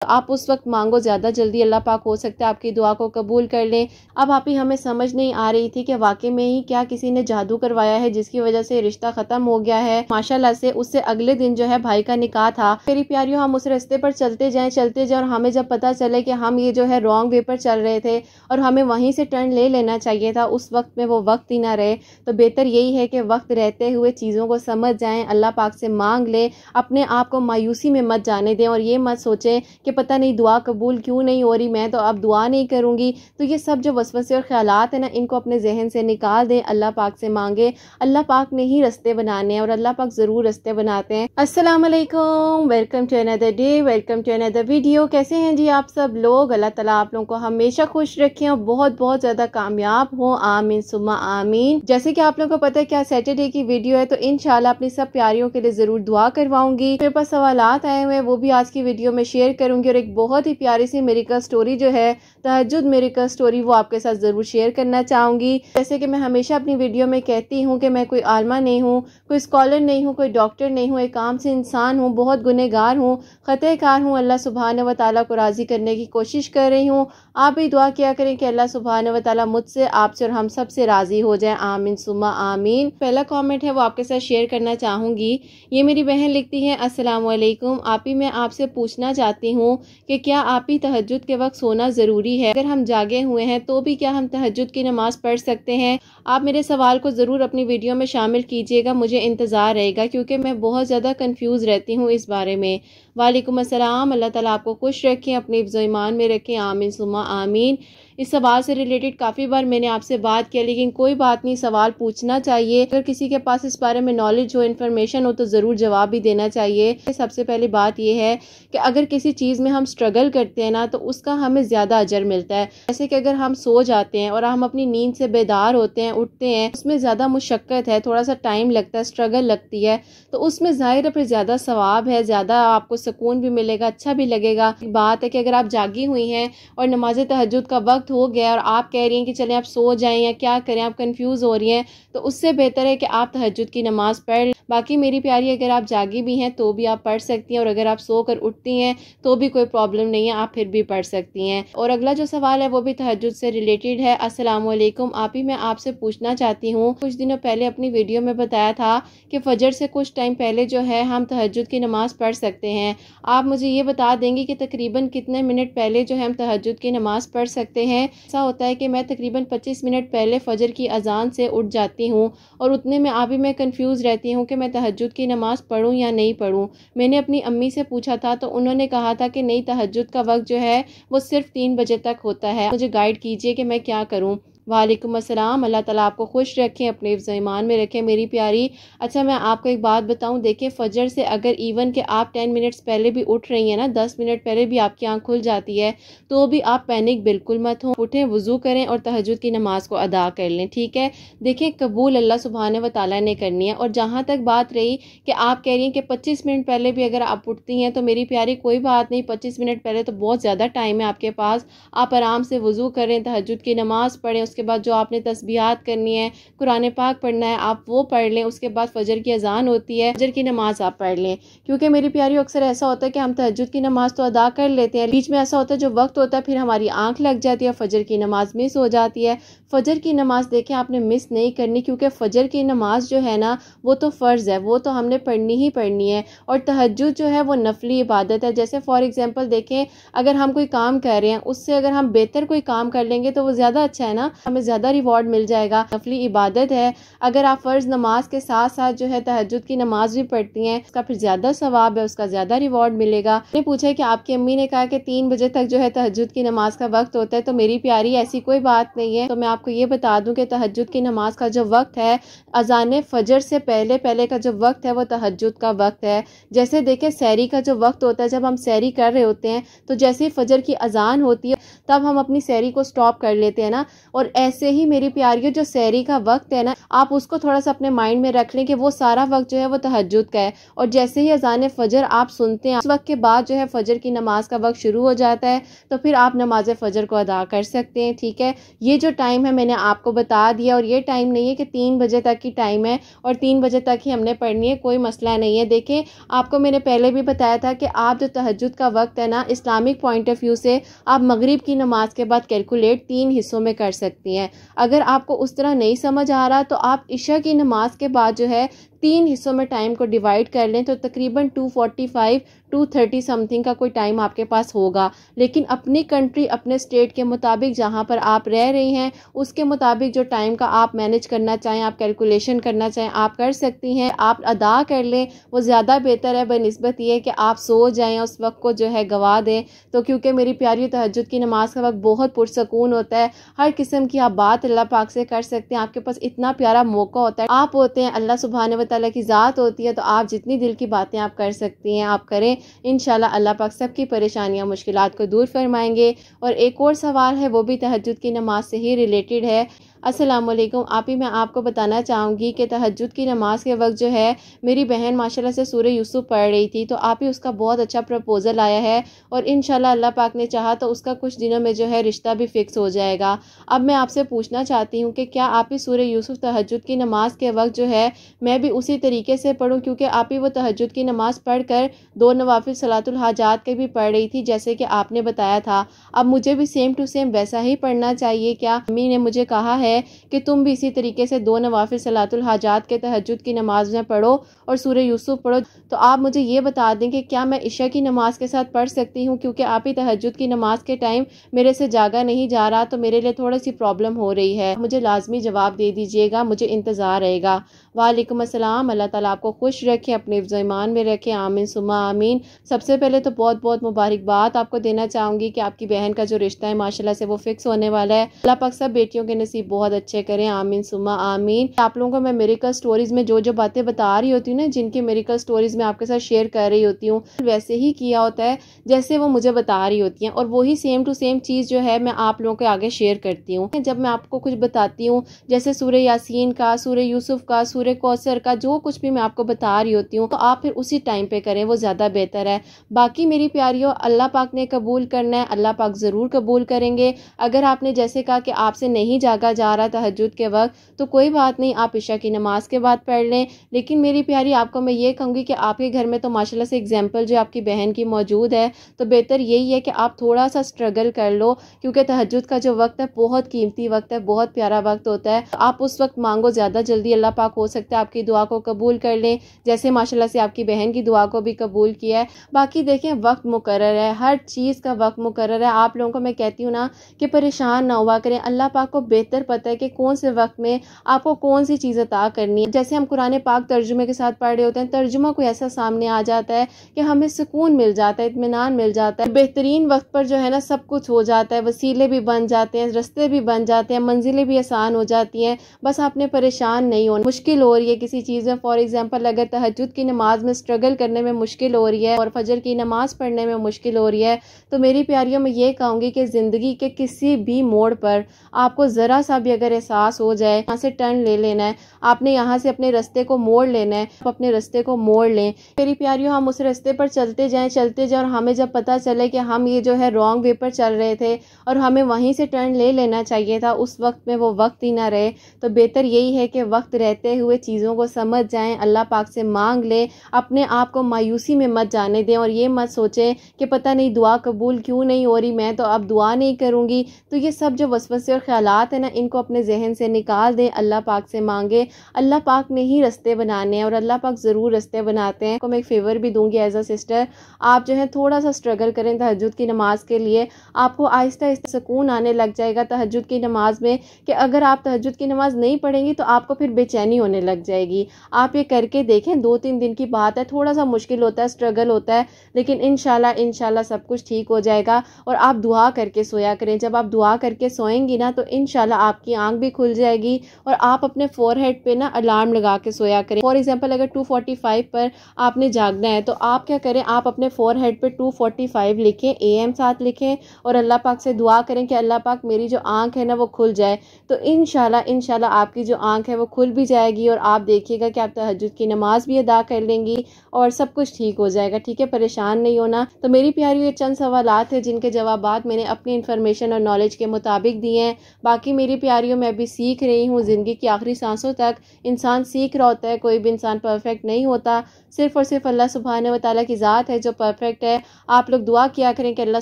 आप उस वक्त मांगो, ज़्यादा जल्दी अल्लाह पाक हो सकता है आपकी दुआ को कबूल कर लें। अब आप ही हमें समझ नहीं आ रही थी कि वाकई में ही क्या किसी ने जादू करवाया है जिसकी वजह से रिश्ता ख़त्म हो गया है। माशाल्लाह से उससे अगले दिन जो है भाई का निकाह था। मेरी प्यारियों, हम उस रास्ते पर चलते जाएं और हमें जब पता चले कि हम ये जो है रॉन्ग वे पर चल रहे थे और हमें वहीं से टर्न ले लेना चाहिए था, उस वक्त में वो वक्त ही ना रहे, तो बेहतर यही है कि वक्त रहते हुए चीज़ों को समझ जाएं, अल्लाह पाक से मांग लें, अपने आप को मायूसी में मत जाने दें और ये मत सोचें कि पता नहीं दुआ कबूल क्यों नहीं हो रही, मैं तो अब दुआ नहीं करूँगी। तो ये सब जो वसवसे और ख्यालात है ना, इनको अपने जहन से निकाल दें, अल्लाह पाक से मांगे। अल्लाह पाक ने ही रास्ते बनाने हैं और अल्लाह पाक ज़रूर रास्ते बनाते हैं। अस्सलाम वालेकुम, welcome to another day, welcome to another video. कैसे हैं जी आप सब लोग? अल्लाह ताला आप लोगों को हमेशा खुश रखें और बहुत बहुत ज़्यादा कामयाब हो, आमीन सुम्मा आमीन। जैसे कि आप लोगों को पता है क्या सैटरडे की वीडियो है, तो इंशाल्लाह अपनी सब प्यारियों के लिए ज़रूर दुआ करवाऊंगी। मेरे पास सवालात आए हुए हैं, वो भी आज की वीडियो में शेयर करूंगी और एक बहुत ही प्यारी सी मिरेकल स्टोरी जो है, तहज्जुद मिरेकल स्टोरी, वो आपके साथ ज़रूर शेयर करना चाहूँगी। जैसे कि मैं हमेशा अपनी वीडियो में कहती हूँ कि मैं कोई आलमा नहीं हूँ, कोई स्कॉलर नहीं हूँ, कोई डॉक्टर नहीं हूँ, एक आम से इंसान हूँ, बहुत गुनहगार हूँ, खतएकार हूँ। अल्लाह सुब्हान व तआला को राज़ी करने की कोशिश कर रही हूँ। आप भी दुआ किया करें कि अल्लाह सुब्हान व तआला मुझसे, आपसे और हम सब से राज़ी हो जाए, आमीन सुम्मा आमीन। पहला कमेंट है वो आपके साथ शेयर करना चाहूँगी। ये मेरी बहन लिखती है, अस्सलाम वालेकुम आप ही, मैं आपसे पूछना चाहती हूँ कि क्या आप ही तहज्जुद के वक्त सोना ज़रूरी है? अगर हम जागे हुए हैं तो भी क्या हम तहज्जुद की नमाज़ पढ़ सकते हैं? आप मेरे सवाल को ज़रूर अपनी वीडियो में शामिल कीजिएगा, मुझे इंतज़ार रहेगा, क्योंकि मैं बहुत ज़्यादा कंफ्यूज रहती हूँ इस बारे में। वालेकुम अस्सलाम, अल्लाह ताला आपको खुश रखें, अपने हिफ्ज़ ईमान में रखें, आमीन सुम्मा आमीन। इस सवाल से रिलेटेड काफ़ी बार मैंने आपसे बात किया, लेकिन कोई बात नहीं, सवाल पूछना चाहिए। अगर किसी के पास इस बारे में नॉलेज हो, इन्फॉर्मेशन हो, तो ज़रूर जवाब भी देना चाहिए। सबसे पहली बात यह है कि अगर किसी चीज़ में हम स्ट्रगल करते हैं ना, तो उसका हमें ज़्यादा अजर मिलता है। जैसे कि अगर हम सो जाते हैं और हम अपनी नींद से बेदार होते हैं, उठते हैं, उसमें ज़्यादा मुशक्क़त है, थोड़ा सा टाइम लगता है, स्ट्रगल लगती है, तो उसमें ज़ाहिर है फिर ज़्यादा सवाब है, ज़्यादा आपको सुकून भी मिलेगा, अच्छा भी लगेगा। बात है कि अगर आप जागी हुई हैं और नमाज तहज्जुद का वक्त हो गया और आप कह रही हैं कि चलें आप सो जाएं या क्या करें, आप कंफ्यूज हो रही हैं, तो उससे बेहतर है कि आप तहज्जुद की नमाज पढ़। बाकी मेरी प्यारी, अगर आप जागी भी हैं तो भी आप पढ़ सकती हैं और अगर आप सो कर उठती हैं तो भी कोई प्रॉब्लम नहीं है, आप फिर भी पढ़ सकती हैं। और अगला जो सवाल है वो भी तहज्जुद से रिलेटेड है। अस्सलाम वालेकुम आप ही, मैं आपसे पूछना चाहती हूँ, कुछ दिनों पहले अपनी वीडियो में बताया था कि फजर से कुछ टाइम पहले जो है हम तहज्जुद की नमाज पढ़ सकते हैं। आप मुझे ये बता देंगे कि तकरीबन कितने मिनट पहले जो है हम तहज्जुद की नमाज पढ़ सकते हैं? ऐसा होता है कि मैं तकरीबन 25 मिनट पहले फजर की अजान से उठ जाती हूँ और उतने में अभी मैं कंफ्यूज रहती हूँ कि मैं तहज्जुद की नमाज पढ़ूँ या नहीं पढ़ूँ। मैंने अपनी अम्मी से पूछा था तो उन्होंने कहा था कि नहीं, तहज्जुद का वक्त जो है वो सिर्फ 3 बजे तक होता है। मुझे गाइड कीजिए कि मैं क्या करूँ। वालेकुम अस्सलाम, अल्लाह ताला आपको खुश रखें, अपने हिफ्ज़ ईमान में रखें मेरी प्यारी। अच्छा, मैं आपको एक बात बताऊं, देखिए फ़जर से अगर इवन के आप 10 मिनट्स पहले भी उठ रही हैं ना, 10 मिनट पहले भी आपकी आंख खुल जाती है, तो भी आप पैनिक बिल्कुल मत हो, उठें, वज़ू करें और तहज्जुद की नमाज को अदा कर लें, ठीक है। देखिए कबूल अल्लाह सुब्हाने व तआला ने करनी है। और जहाँ तक बात रही कि आप कह रही हैं कि 25 मिनट पहले भी अगर आप उठती हैं, तो मेरी प्यारी कोई बात नहीं, 25 मिनट पहले तो बहुत ज़्यादा टाइम है आपके पास। आप आराम से वज़ू करें, तहज्जुद की नमाज़ पढ़ें, उसके बाद जो आपने तस्बीहात करनी है, कुरान पाक पढ़ना है, आप वो पढ़ लें। उसके बाद फजर की अजान होती है, फजर की नमाज आप पढ़ लें। क्योंकि मेरी प्यारी अक्सर ऐसा होता है कि हम तहज्जुद की नमाज तो अदा कर लेते हैं, बीच में ऐसा होता है जो वक्त होता है फिर हमारी आंख लग जाती है, फजर की नमाज मिस हो जाती है। फजर की नमाज देखें आपने मिस नहीं करनी, क्योंकि फजर की नमाज जो है ना वो तो फ़र्ज़ है, वो तो हमने पढ़नी ही पढ़नी है। और तहज्जुद जो है वो नफली इबादत है। जैसे फॉर एग्जांपल देखें, अगर हम कोई काम कर रहे हैं, उससे अगर हम बेहतर कोई काम कर लेंगे तो वो ज़्यादा अच्छा है ना, हमें ज़्यादा रिवॉर्ड मिल जाएगा। नफली इबादत है, अगर आप फ़र्ज़ नमाज के साथ साथ जो है तहज्जुद की नमाज भी पढ़ती हैं, उसका फिर ज़्यादा सवाब है, उसका ज़्यादा रिवॉर्ड मिलेगा। मैंने पूछा कि आपकी अम्मी ने कहा कि 3 बजे तक जो है तहज्जुद की नमाज का वक्त होता है, तो मेरी प्यारी ऐसी कोई बात नहीं है। तो मैं आपको ये बता दूं कि तहज्जुद की नमाज का जो वक्त है, अजान फजर से पहले पहले का जो वक्त है वो तहज्जुद का वक्त है। जैसे देखें सैरी का जो वक्त होता है, जब हम सैरी कर रहे होते हैं तो जैसे ही फजर की अजान होती है तब हम अपनी सैरी को स्टॉप कर लेते हैं ना, और ऐसे ही मेरी प्यारियों जो सहरी का वक्त है ना, आप उसको थोड़ा सा अपने माइंड में रख लें कि वो सारा वक्त जो है वो तहज्जुद का है। और जैसे ही अज़ान फ़जर आप सुनते हैं, उस वक्त के बाद जो है फ़जर की नमाज का वक्त शुरू हो जाता है, तो फिर आप नमाज फ़जर को अदा कर सकते हैं। ठीक है, ये जो टाइम है मैंने आपको बता दिया, और ये टाइम नहीं है कि 3 बजे तक की टाइम है और 3 बजे तक ही हमने पढ़नी है, कोई मसला नहीं है। देखें, आपको मैंने पहले भी बताया था कि आप जो तहज्जुद का वक्त है ना, इस्लामिक पॉइंट ऑफ व्यू से आप मगरिब की नमाज के बाद कैलकुलेट 3 हिस्सों में कर सकती हैं। अगर आपको उस तरह नहीं समझ आ रहा तो आप इशा की नमाज के बाद जो है 3 हिस्सों में टाइम को डिवाइड कर लें, तो तकरीबन 2:45 2:30 समथिंग का कोई टाइम आपके पास होगा। लेकिन अपनी कंट्री, अपने स्टेट के मुताबिक, जहाँ पर आप रह रही हैं उसके मुताबिक जो टाइम का आप मैनेज करना चाहें, आप कैलकुलेशन करना चाहें, आप कर सकती हैं। आप अदा कर लें, वो ज़्यादा बेहतर है बनिस्बत ये कि आप सो जाएं, उस वक्त को जो है गवा दें। तो क्योंकि मेरी प्यारी तहज्जुद की नमाज का वक्त बहुत पुरसकून होता है, हर किस्म की आप बात अल्लाह पाक से कर सकते हैं, आपके पास इतना प्यारा मौका होता है, आप होते हैं, अल्लाह सुब्हान व तआला की ज़ात होती है, तो आप जितनी दिल की बातें आप कर सकती हैं आप करें। इंशाल्लाह अल्लाह पाक सबकी परेशानियां मुश्किलात को दूर फरमाएंगे। और एक और सवाल है, वो भी तहज्जुद की नमाज से ही रिलेटेड है। अस्सलामुअलैकुम आप ही, मैं आपको बताना चाहूँगी कि तहज्जुद की नमाज के वक्त जो है मेरी बहन माशाल्लाह से सूरह यूसुफ पढ़ रही थी, तो आप ही उसका बहुत अच्छा प्रपोज़ल आया है और इंशाल्लाह अल्लाह पाक ने चाहा तो उसका कुछ दिनों में जो है रिश्ता भी फ़िक्स हो जाएगा। अब मैं आपसे पूछना चाहती हूँ कि क्या आप ही सूरह यूसुफ तहज्जुद की नमाज के वक्त जो है मैं भी उसी तरीके से पढ़ूँ, क्योंकि आप ही वो तहज्जुद की नमाज़ पढ़ कर 2 नवाफिल सलातुल हाजात के भी पढ़ रही थी जैसे कि आपने बताया था। अब मुझे भी सेम टू सेम वैसा ही पढ़ना चाहिए क्या? अम्मी ने मुझे कहा है कि तुम भी इसी तरीके से 2 नवाफिल सलातुल हाजात के तहज्जुद की नमाज में पढ़ो और सूरह यूसुफ पढ़ो। तो आप मुझे ये बता दें कि क्या मैं इशा की नमाज के साथ पढ़ सकती हूँ, क्योंकि आप ही तहज्जुद की नमाज के टाइम मेरे से जागा नहीं जा रहा, तो मेरे लिए थोड़ी सी प्रॉब्लम हो रही है। मुझे लाजमी जवाब दे दीजिएगा, मुझे इंतज़ार रहेगा। वालेकुम अस्सलाम। अल्लाह ताला आपको खुश रखे, अपने हिफ्ज़ ईमान में रखे, आमीन सुम्मा आमीन। सबसे पहले तो बहुत बहुत मुबारकबाद आपको देना चाहूँगी कि आपकी बहन का जो रिश्ता है माशाल्लाह से वो फिक्स होने वाला है। अल्लाह पाक सब बेटियों के नसीब बहुत अच्छे करें, आमीन सुम्मा आमीन। आप लोगों को मैं मेरिकल स्टोरीज में जो जो बातें बता रही होती हूँ ना, जिनकी मेरिकल स्टोरीज में आपके साथ शेयर कर रही होती हूँ, वैसे ही किया होता है जैसे वो मुझे बता रही होती हैं, और वही सेम टू सेम चीज़ जो है मैं आप लोगों के आगे शेयर करती हूँ। जब मैं आपको कुछ बताती हूँ, जैसे सूरह यासीन का, सूरह यूसुफ का, सूरह कौसर का, जो कुछ भी मैं आपको बता रही होती हूँ, तो आप फिर उसी टाइम पे करें, वो ज़्यादा बेहतर है। बाकी मेरी प्यारियों, अल्लाह पाक ने कबूल करना है, अल्लाह पाक ज़रूर कबूल करेंगे। अगर आपने जैसे कहा कि आपसे नहीं जागा जा रहा तहज्जुद के वक्त, तो कोई बात नहीं, आप इशा की नमाज के बाद पढ़ लें। लेकिन मेरी प्यारी, आपको मैं ये कहूँगी कि आपके घर में तो माशाल्लाह से एग्जाम्पल जो आपकी बहन की मौजूद है, तो बेहतर यही है कि आप थोड़ा सा स्ट्रगल कर लो, क्योंकि तहज्जुद का जो वक्त है बहुत कीमती वक्त है, बहुत प्यारा वक्त होता है। आप उस वक्त मांगो, ज़्यादा जल्दी अल्लाह पाक हो सकता है आपकी दुआ को कबूल कर लें, जैसे माशाल्लाह से आपकी बहन की दुआ को भी कबूल किया है। बाकी देखें, वक्त मुकर्रर है, हर चीज़ का वक्त मुकर्रर है। आप लोगों को मैं कहती हूँ ना कि परेशान ना हुआ करें, अल्लाह पाक को बेहतर पता है कि कौन से वक्त में आपको कौन सी चीज़ अता करनी है। जैसे हम कुरान पाक तर्जुमे के साथ पढ़ रहे होते हैं, तर्जुमा कोई ऐसा सामने आ जाता है कि हमें सुकून मिल जाता है, इत्मीनान मिल जाता है, बेहतरीन वक्त पर जो है ना सब कुछ हो जाता है, वसीले भी बन जाते हैं, रास्ते भी बन जाते हैं, मंजिलें भी आसान हो जाती हैं। बस आपने परेशान नहीं होना। मुश्किल हो रही है किसी चीज़ में, फॉर एग्जाम्पल अगर तहज्जुद की नमाज में स्ट्रगल करने में मुश्किल हो रही है और फजर की नमाज पढ़ने में मुश्किल हो रही है, तो मेरी प्यारियों में ये कहूँगी कि ज़िंदगी के किसी भी मोड़ पर आपको ज़रा सा भी अगर एहसास हो जाए, यहाँ से टर्न ले लेना है, आपने यहाँ से अपने रास्ते को मोड़ लेना है, आप अपने रास्ते को मोड़ लें। मेरी प्यारियों, हम उस रास्ते पर चलते जाएं और हमें जब पता चले कि हम ये जो है रॉन्ग वे पर चल रहे थे और हमें वहीं से टर्न ले लेना चाहिए था, उस वक्त में वो वक्त ही ना रहे, तो बेहतर यही है कि वक्त रहते हुए चीज़ों को समझ जाएं, अल्लाह पाक से मांग लें, अपने आप को मायूसी में मत जाने दें और ये मत सोचें कि पता नहीं दुआ कबूल क्यों नहीं हो रही, मैं तो अब दुआ नहीं करूँगी। तो ये सब जो वसवसे और ख्यालात हैं ना, इनको अपने जहन से निकाल दें, अल्लाह पाक से मांगे। अल्लाह पाक ने ही रास्ते बनाने हैं और अल्लाह पाक ज़रूर रास्ते बनाते हैं। को मैं एक फेवर भी दूंगी एज अ सिस्टर, आप जो है थोड़ा सा स्ट्रगल करें तहज्जुद की नमाज के लिए, आपको आहिस्ता आहिस्ता सुकून आने लग जाएगा तहज्जुद की नमाज में, कि अगर आप तहज्जुद की नमाज नहीं पढ़ेंगी तो आपको फिर बेचैनी होने होने लग जाएगी। आप ये करके देखें, 2-3 दिन की बात है, थोड़ा सा मुश्किल होता है, स्ट्रगल होता है, लेकिन इंशाल्लाह सब कुछ ठीक हो जाएगा। और आप दुआ करके सोया करें। जब आप दुआ करके सोएंगी ना तो इंशाल्लाह आपकी आंख भी खुल जाएगी और आप अपने फोरहेड पे ना अलार्म लगा के सोया करें। फॉर एग्जांपल अगर 2:45 पर आपने जागना है तो आप क्या करें, आप अपने फोरहेड पे 2:45 लिखें, AM साथ लिखें और अल्लाह पाक से दुआ करें कि अल्लाह पाक मेरी जो आंख है ना वो खुल जाए। तो इंशाल्लाह आपकी जो आंख है वो खुल भी जाएगी और आप देखिएगा कि आप तहज्जुद की नमाज भी अदा कर लेंगी और सब कुछ ठीक हो जाएगा। ठीक है, परेशान नहीं होना। तो मेरी प्यारी ये चंद सवालात है जिनके जवाबात मैंने अपनी इन्फॉर्मेशन और नॉलेज के मुताबिक दिए हैं। बाकी मेरी प्यारियों, मैं भी सीख रही हूँ। ज़िंदगी की आखिरी सांसों तक इंसान सीख रहा होता है, कोई भी इंसान परफेक्ट नहीं होता। सिर्फ़ और सिर्फ अल्लाह सुब्हानहू व तआला की ज़ात है जो परफेक्ट है। आप लोग दुआ किया करें कि अल्लाह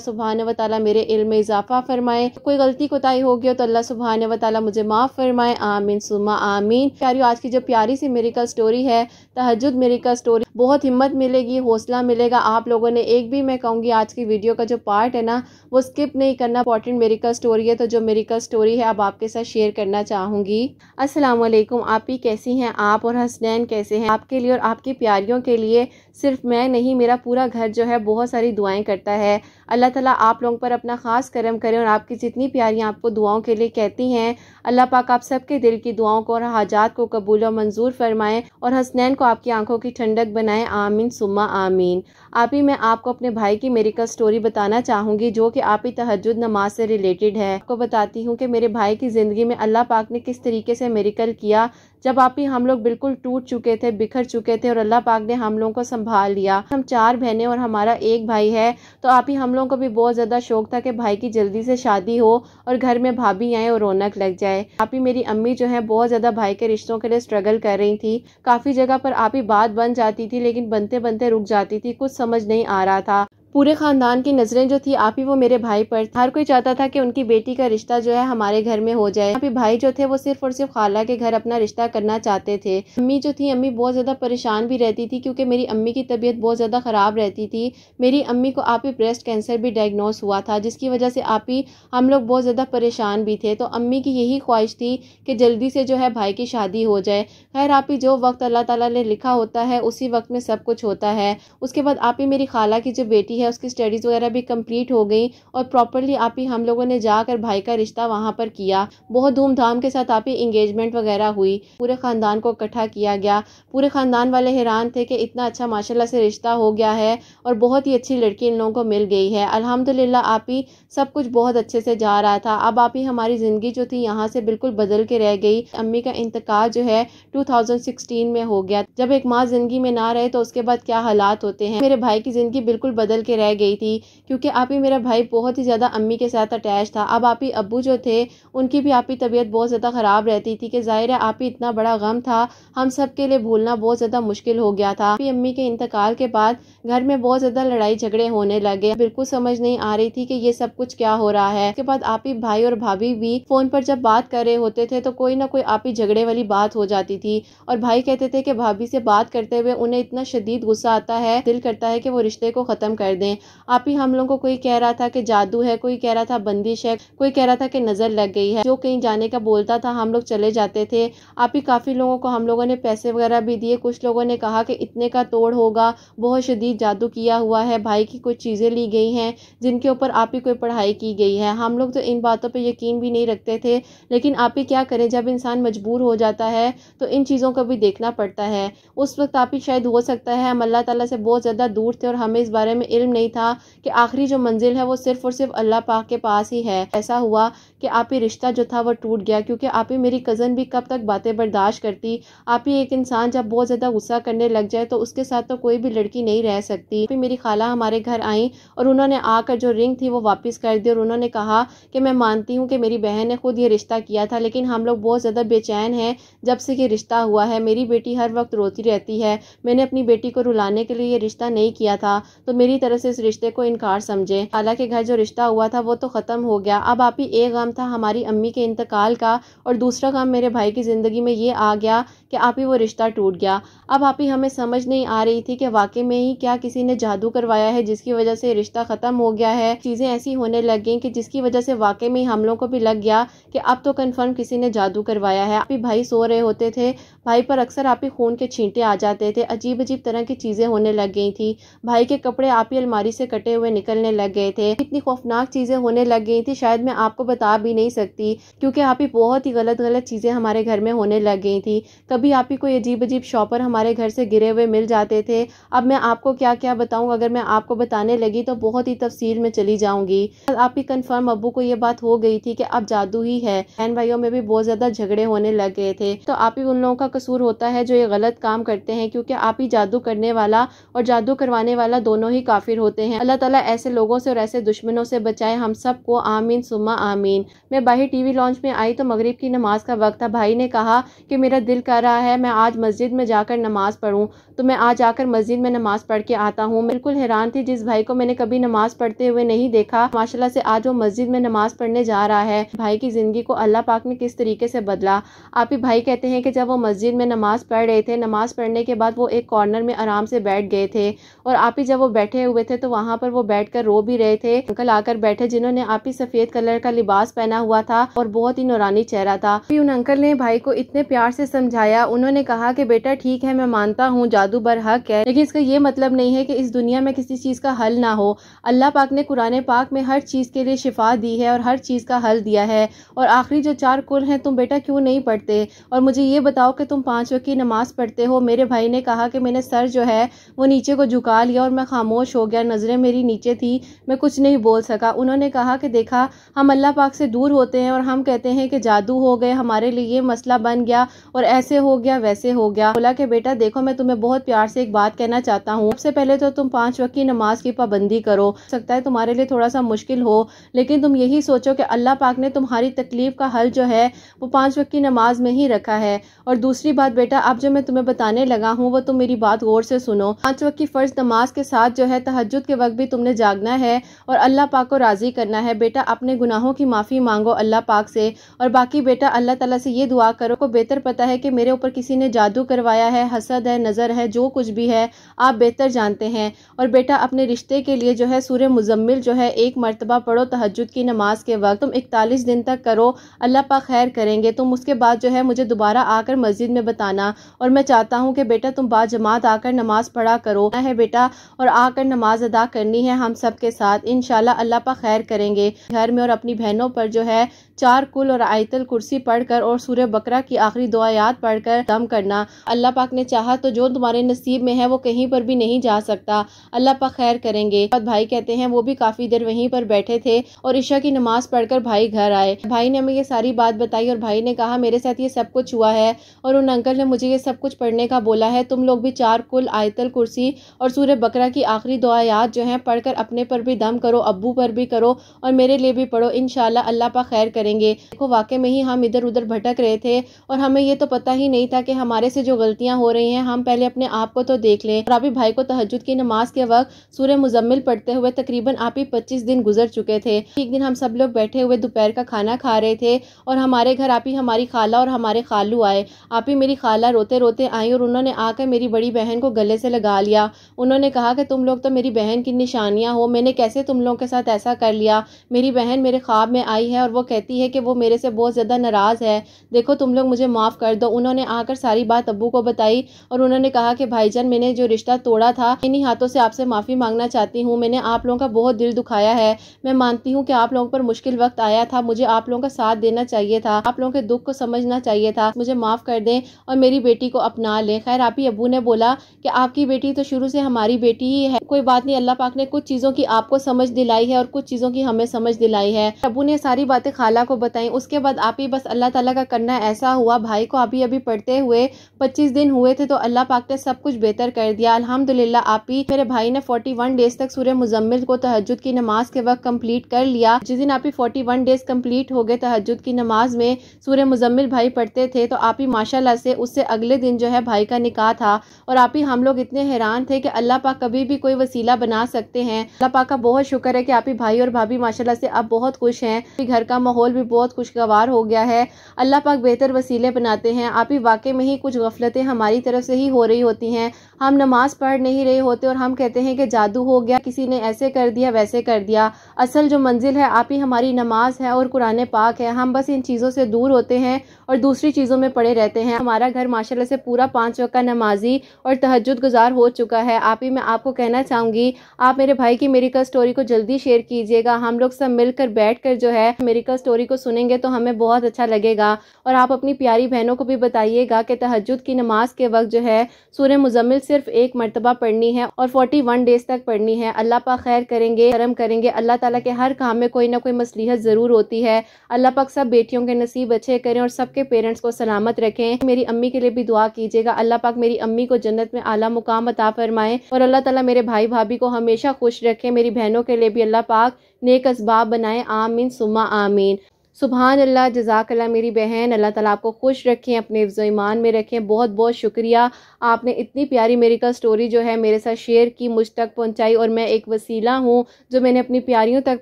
सुब्हानहू व तआला मेरे इल्म में इजाफ़ा फरमाए। कोई गलती कोताही हो गई हो तो अल्लाह सुब्हानहू व तआला मुझे माफ़ फरमाए। आमीन सुम्मा आमीन। प्यारियों, आज की जो प्यारी सी मिरेकल स्टोरी है, तहज्जुद मिरेकल स्टोरी, बहुत हिम्मत मिलेगी, हौसला मिलेगा आप लोगों ने। एक भी मैं कहूँगी आज की वीडियो का जो पार्ट है ना वो स्किप नहीं करना। इंपॉर्टेंट मिरेकल स्टोरी है, तो जो मिरेकल स्टोरी है अब आपके साथ शेयर करना चाहूँगी। अस्सलाम वालेकुम। आप ही कैसी हैं? आप और हसनैन कैसे हैं? आपके लिए और आपकी प्यारियों के लिए सिर्फ मैं नहीं, मेरा पूरा घर जो है बहुत सारी दुआएं करता है। अल्लाह ताला आप लोगों पर अपना खास करम करें और आपकी जितनी प्यारियां आपको दुआओं के लिए कहती हैं, अल्लाह पाक आप सबके दिल की दुआओं को और हाजात को कबूल और मंजूर फरमाएं और हसनैन को आपकी आंखों की ठंडक बनाएं। आमीन सुम्मा आमीन। आप ही मैं आपको अपने भाई की मिरेकल स्टोरी बताना चाहूँगी जो कि आप ही तहज्जुद नमाज से रिलेटेड है। आपको बताती हूँ कि मेरे भाई की ज़िंदगी में अल्लाह पाक ने किस तरीके से मिरेकल किया। जब आप ही हम लोग बिल्कुल टूट चुके थे, बिखर चुके थे और अल्लाह पाक ने हम लोगों को संभाल लिया। हम 4 बहनें और हमारा एक भाई है, तो आप ही हम लोगों को भी बहुत ज़्यादा शौक था कि भाई की जल्दी से शादी हो और घर में भाभी आए और रौनक लग जाए। आप ही मेरी अम्मी जो है बहुत ज़्यादा भाई के रिश्तों के लिए स्ट्रगल कर रही थी। काफ़ी जगह पर आप ही बात बन जाती थी लेकिन बनते बनते रुक जाती थी, कुछ समझ नहीं आ रहा था। पूरे खानदान की नजरें जो थी आप ही वो मेरे भाई पर, हर कोई चाहता था कि उनकी बेटी का रिश्ता जो है हमारे घर में हो जाए। आप ही भाई जो थे वो सिर्फ और सिर्फ खाला के घर अपना रिश्ता करना चाहते थे। अम्मी जो थी, अम्मी बहुत ज्यादा परेशान भी रहती थी क्योंकि मेरी अम्मी की तबीयत बहुत ज्यादा खराब रहती थी। मेरी अम्मी को आप ही ब्रेस्ट कैंसर भी डायग्नोस हुआ था जिसकी वजह से आप ही हम लोग बहुत ज्यादा परेशान भी थे। तो अम्मी की यही ख्वाहिश थी कि जल्दी से जो है भाई की शादी हो जाए। खैर आप ही जो वक्त अल्लाह ताला ने लिखा होता है उसी वक्त में सब कुछ होता है। उसके बाद आप ही मेरी खाला की जो बेटी है उसकी स्टडीज़ वगैरह भी कंप्लीट हो गई और प्रॉपरली आप ही हम लोगों ने जाकर भाई का रिश्ता वहाँ पर किया। बहुत धूमधाम के साथ आप ही इंगेजमेंट वगैरह हुई। पूरे ख़ानदान को इकट्ठा किया गया। पूरे ख़ानदान वाले हैरान थे कि इतना अच्छा माशाल्लाह से रिश्ता हो गया है और बहुत ही अच्छी लड़की इन लोगों को मिल गई है। अल्हम्दुलिल्लाह आप ही सब कुछ बहुत अच्छे से जा रहा था। अब आप ही हमारी ज़िंदगी जो थी यहाँ से बिल्कुल बदल के रह गई। अम्मी का इंतकाल जो है 2016 में हो गया। जब एक माँ ज़िंदगी में ना रहे तो उसके बाद क्या हालात होते हैं। मेरे भाई की ज़िंदगी बिल्कुल बदल के रह गई थी क्योंकि आप ही मेरा भाई बहुत ही ज़्यादा अम्मी के साथ अटैच था। अब आप ही अब्बू जो थे उनकी भी आप ही तबीयत बहुत ज़्यादा ख़राब रहती थी कि ज़ाहिर है आप ही इतना बड़ा गम था, हम सब के लिए भूलना बहुत ज़्यादा मुश्किल हो गया था। आप ही अम्मी के इंतकाल के बाद घर में बहुत ज़्यादा लड़ाई झगड़े होने लगे। बिल्कुल समझ नहीं आ रही थी कि ये सब कुछ क्या हो रहा है। उसके बाद आप ही भाई और भाभी भी फ़ोन पर जब बात कर रहे होते थे तो कोई ना कोई आप ही झगड़े वाली बात हो जाती थी और भाई कहते थे कि भाभी से बात करते हुए उन्हें इतना शदीद गुस्सा आता है, दिल करता है कि वो रिश्ते को ख़त्म कर दें। आप ही हम लोगों को कोई कह रहा था कि जादू है, कोई कह रहा था बंदिश है, कोई कह रहा था कि नज़र लग गई है। जो कहीं जाने का बोलता था हम लोग चले जाते थे। आप ही काफ़ी लोगों को हम लोगों ने पैसे वगैरह भी दिए। कुछ लोगों ने कहा कि इतने का तोड़ होगा, बहुत शदीद जादू किया हुआ है, भाई की कुछ चीज़ें ली गई हैं जिनके ऊपर आप ही कोई पढ़ाई की गई है। हम लोग तो इन बातों पर यकीन भी नहीं रखते थे लेकिन आप ही क्या करें, जब इंसान मजबूर हो जाता है तो इन चीज़ों को भी देखना पड़ता है। उस वक्त आप ही शायद हो सकता है हम अल्लाह ताला से बहुत ज़्यादा दूर थे और हमें इस बारे में इल्म नहीं था कि आखिरी जो मंजिल है वो सिर्फ और सिर्फ अल्लाह पाक के पास ही है। ऐसा हुआ कि आप ही रिश्ता जो था वो टूट गया क्योंकि आप ही मेरी कज़न भी कब तक बातें बर्दाश्त करती। आप ही एक इंसान जब बहुत ज़्यादा गुस्सा करने लग जाए तो उसके साथ तो कोई भी लड़की नहीं रह सकती। फिर मेरी खाला हमारे घर आई और उन्होंने आकर जो रिंग थी वो वापस कर दी और उन्होंने कहा कि मैं मानती हूँ कि मेरी बहन ने खुद ये रिश्ता किया था लेकिन हम लोग बहुत ज़्यादा बेचैन हैं जब से ये रिश्ता हुआ है। मेरी बेटी हर वक्त रोती रहती है। मैंने अपनी बेटी को रुलाने के लिए ये रिश्ता नहीं किया था तो मेरी तरफ तरह से इस रिश्ते को इनकार समझे। हालांकि घर जो रिश्ता हुआ था वो तो खत्म हो गया। अब आप ही एक गम था हमारी अम्मी के इंतकाल का, और दूसरा गम मेरे भाई की जिंदगी में ये आ गया कि आप ही वो रिश्ता टूट गया। अब आप ही हमें समझ नहीं आ रही थी कि वाकई में ही क्या किसी ने जादू करवाया है जिसकी वजह से रिश्ता खत्म हो गया है। चीजें ऐसी होने लग गई कि जिसकी वजह से वाकई में हम लोग को भी लग गया कि अब तो कंफर्म किसी ने जादू करवाया है। आप ही भाई सो रहे होते थे, भाई पर अक्सर आप ही खून के छींटे आ जाते थे, अजीब अजीब तरह की चीजें होने लग गई थी। भाई के कपड़े आप ही अलमारी से कटे हुए निकलने लग गए थे। इतनी खौफनाक चीजें होने लग गई थी शायद मैं आपको बता भी नहीं सकती, क्योंकि आप ही बहुत ही गलत गलत चीजें हमारे घर में होने लग गई थी। कभी आप ही कोई अजीब अजीब शॉपर हमारे घर से गिरे हुए मिल जाते थे। अब मैं आपको क्या क्या बताऊं, अगर मैं आपको बताने लगी तो बहुत ही तफसील में चली जाऊंगी। आप ही कंफर्म अब्बू को ये बात हो गई थी कि अब जादू ही है। बहन भाइयों में भी बहुत ज्यादा झगड़े होने लग गए थे। तो आप ही उन लोगों का कसूर होता है जो ये गलत काम करते हैं, क्योंकि आप ही जादू करने वाला और जादू करवाने वाला दोनों ही काफिर होते हैं। अल्लाह ताला ऐसे लोगों से और ऐसे दुश्मनों से बचाए हम सबको, आमीन सुम्मा आमीन। मैं बाहर टीवी लॉन्च में आई तो मगरिब की नमाज का वक्त था। भाई ने कहा कि मेरा दिल कर रहा है मैं आज मस्जिद में जाकर नमाज पढ़ूं, तो मैं आज आकर मस्जिद में नमाज पढ़ के आता हूँ। बिल्कुल हैरान थी, जिस भाई को मैंने कभी नमाज पढ़ते हुए नहीं देखा, माशाल्लाह से आज वो मस्जिद में नमाज पढ़ने जा रहा है। भाई की जिंदगी को अल्लाह पाक ने किस तरीके से बदला। आप ही भाई कहते हैं कि जब वो मस्जिद में नमाज पढ़ रहे थे, नमाज पढ़ने के बाद वो एक कॉर्नर में आराम से बैठ गए थे, और आप ही जब वो बैठे हुए थे तो वहां पर वो बैठकर रो भी रहे थे। अंकल आकर बैठे जिन्होंने आप ही सफेद कलर का लिबास पहना हुआ था और बहुत ही नूरानी चेहरा था। फिर उन अंकल ने भाई को इतने प्यार से समझाया। उन्होंने कहा कि बेटा ठीक है, मैं मानता हूँ जादू बरहक है, लेकिन इसका ये मतलब नहीं है कि इस दुनिया में किसी चीज का हल ना हो। अल्लाह पाक ने कुरान पाक में हर चीज के लिए शिफा दी है और हर चीज का हल दिया है। और आखिरी जो 4 कुल हैं तुम बेटा क्यों नहीं पढ़ते, और मुझे ये बताओ कि तुम 5 वक्त की नमाज पढ़ते हो। मेरे भाई ने कहा कि मैंने सर जो है वो नीचे को झुका लिया और मैं खामोश हो गया, नजरें मेरी नीचे थी, मैं कुछ नहीं बोल सका। उन्होंने कहा कि देखा हम अल्लाह पाक से दूर होते हैं और हम कहते हैं कि जादू हो गए, हमारे लिए ये मसला बन गया और ऐसे हो गया वैसे हो गया। बोला कि बेटा देखो मैं तुम्हें बहुत प्यार से एक बात कहना चाहता हूँ, सबसे पहले तो तुम 5 वक्त की नमाज की पाबंदी करो। सकता है तुम्हारे लिए थोड़ा सा मुश्किल हो, लेकिन तुम यही सोचो कि अल्लाह पाक ने तुम्हारी तकलीफ का हल जो है वो 5 वक्त की नमाज में ही रखा है। और दूसरी बात बेटा, अब जो मैं तुम्हें बताने लगा हूँ वो तुम मेरी बात गौर से सुनो। 5 वक्त की फर्ज नमाज के साथ जो है तहज्जुद के वक्त भी तुमने जागना है और अल्लाह पाक को राजी करना है। बेटा अपने गुनाहों की माफी मांगो अल्लाह पाक से, और बाकी बेटा अल्लाह ताला से ये दुआ करो को बेहतर पता है कि मेरे ऊपर किसी ने जादू करवाया है, हसद है, नजर है, जो कुछ भी है आप बेहतर जानते हैं। और बेटा अपने रिश्ते के लिए जो है सूरह मुजम्मिल जो है 1 मरतबा पढ़ो तहज्जुद की नमाज के वक्त, तुम 41 दिन तक करो, अल्लाह पाक खैर करेंगे। तुम उसके बाद जो है मुझे दोबारा आकर मस्जिद में बताना, और मैं चाहता हूँ कि बेटा तुम बाजमात आकर नमाज पढ़ा करो है बेटा, और आकर नमाज अदा करनी है हम सब के साथ। इंशाल्लाह अल्लाह पाक खैर करेंगे। घर में और अपनी बहनों पर जो है 4 कुल और आयतल कुर्सी पढ़कर और सूरह बकरा की आखिरी 2 आयात पढ़कर दम करना। अल्लाह पाक ने चाहा तो जो तुम्हारे नसीब में है वो कहीं पर भी नहीं जा सकता, अल्लाह पाक खैर करेंगे। भाई कहते हैं वो भी काफी देर वहीं पर बैठे थे और ईशा की नमाज पढ़कर भाई घर आए। भाई ने हमें ये सारी बात बताई और भाई ने कहा मेरे साथ ये सब कुछ हुआ है और उन अंकल ने मुझे ये सब कुछ पढ़ने का बोला है। तुम लोग भी 4 कुल, आयतल कुर्सी और सूरह बकरा की आखिरी 2 आयात जो है पढ़कर अपने पर भी दम करो, अब्बू पर भी करो और मेरे लिए भी पढ़ो। इंशाल्लाह अल्लाह पाक खैर करेंगे। देखो वाकई में ही हम इधर उधर भटक रहे थे और हमें ये तो पता ही नहीं था कि हमारे से जो गलतियां हो रही हैं हम पहले अपने आप को तो देख लें। और अभी भाई को तहज्जुद की नमाज के वक्त सूरह मुजम्मिल पढ़ते हुए तकरीबन आप ही 25 दिन गुजर चुके थे। एक दिन हम सब लोग बैठे हुए दोपहर का खाना खा रहे थे और हमारे घर आप ही हमारी खाला और हमारे खालू आए। आप ही मेरी खाला रोते रोते आई और उन्होंने आकर मेरी बड़ी बहन को गले से लगा लिया। उन्होंने कहा कि तुम लोग तो मेरी बहन की निशानियां हो, मैंने कैसे तुम लोगों के साथ ऐसा कर लिया। मेरी बहन मेरे ख्वाब में आई है और वो कहती है कि वो मेरे से बहुत ज्यादा नाराज है, देखो तुम लोग मुझे माफ कर दो। उन्होंने आकर सारी बात अब्बू को बताई और उन्होंने कहा कि भाईजान मैंने जो रिश्ता तोड़ा था इन्हीं हाथों से आपसे माफी मांगना चाहती हूँ। मैंने आप लोगों का बहुत दिल दुखाया है। मैं मानती हूँ कि आप लोगों पर मुश्किल वक्त आया था, मुझे आप लोगों का साथ देना चाहिए था, आप लोगों के दुख को समझना चाहिए था। मुझे माफ कर दें और मेरी बेटी को अपना लें। खैर आप ही अब्बू ने बोला कि आपकी बेटी तो शुरू से हमारी बेटी ही है, कोई बात नहीं, अल्लाह पाक ने कुछ चीजों की आपको समझ दिलाई है और कुछ चीजों की हमें समझ दिलाई है। अब्बू ने सारी बातें खाला को बताई। उसके बाद आप ही बस अल्लाह ताला का करना ऐसा हुआ, भाई को अभी अभी पढ़ते हुए 25 दिन हुए थे तो अल्लाह पाक ने सब कुछ बेहतर कर दिया अल्हम्दुलिल्लाह। आप ही मेरे भाई ने 41 डेज तक सूरह मुजम्मिल को तहज्जुद की नमाज के वक्त कंप्लीट कर लिया। जिस दिन आप ही 41 डेज कंप्लीट हो गए तहज्जुद की नमाज में सूरह मुजम्मिल भाई पढ़ते थे तो आप ही माशाल्लाह से उससे अगले दिन जो है भाई का निकाह था। और आप ही हम लोग इतने हैरान थे कि अल्लाह पाक कभी भी कोई वसीला वसीला बना सकते हैं। अल्लाह पाक का बहुत शुक्र है कि आप ही भाई और भाभी माशाल्लाह से आप बहुत खुश हैं, घर का माहौल भी बहुत खुशगवार हो गया है। अल्लाह पाक बेहतर वसीले बनाते हैं। आप ही वाकई में ही कुछ गफलतें हमारी तरफ से ही हो रही होती हैं, हम नमाज पढ़ नहीं रहे होते और हम कहते हैं कि जादू हो गया, किसी ने ऐसे कर दिया वैसे कर दिया। असल जो मंजिल है आप ही हमारी नमाज है और कुरान पाक है। हम बस इन चीज़ों से दूर होते हैं और दूसरी चीज़ों में पड़े रहते हैं। हमारा घर माशाल्लाह से पूरा 5 वक्त का नमाजी और तहज्जुद गुजार हो चुका है। आप ही मैं आपको कहना चाहूँगी, आप मेरे भाई की मेरिकल स्टोरी को जल्दी शेयर कीजिएगा। हम लोग सब मिलकर बैठकर जो है मेरिकल स्टोरी को सुनेंगे तो हमें बहुत अच्छा लगेगा। और आप अपनी प्यारी बहनों को भी बताइएगा कि तहज्जुद की नमाज के वक्त जो है सूरह मुज़म्मिल सिर्फ एक मरतबा पढ़नी है और 41 डेज तक पढ़नी है। अल्लाह पाक खैर करेंगे, करम करेंगे। अल्लाह ताला के हर काम में कोई ना कोई मसलिहत ज़रूर होती है। अल्लाह पाक सब बेटियों के नसीब अच्छे करें और सबके पेरेंट्स को सलामत रखें। मेरी अम्मी के लिए भी दुआ कीजिएगा, अल्लाह पाक मेरी अम्मी को जन्नत में आला मुकाम अता फरमाए और अल्लाह ताला मेरे भाई भाभी को हमेशा खुश रखे। मेरी बहनों के लिए भी अल्लाह पाक नेक असबाब बनाए, आमीन सुम्मा आमीन। सुभान अल्लाह, जज़ाकल्लाह मेरी बहन। अल्लाह ताला आपको खुश रखें, अपने हिफ्ज़ ईमान में रखें। बहुत बहुत शुक्रिया, आपने इतनी प्यारी मेरिकल स्टोरी जो है मेरे साथ शेयर की, मुझ तक पहुंचाई और मैं एक वसीला हूँ जो मैंने अपनी प्यारियों तक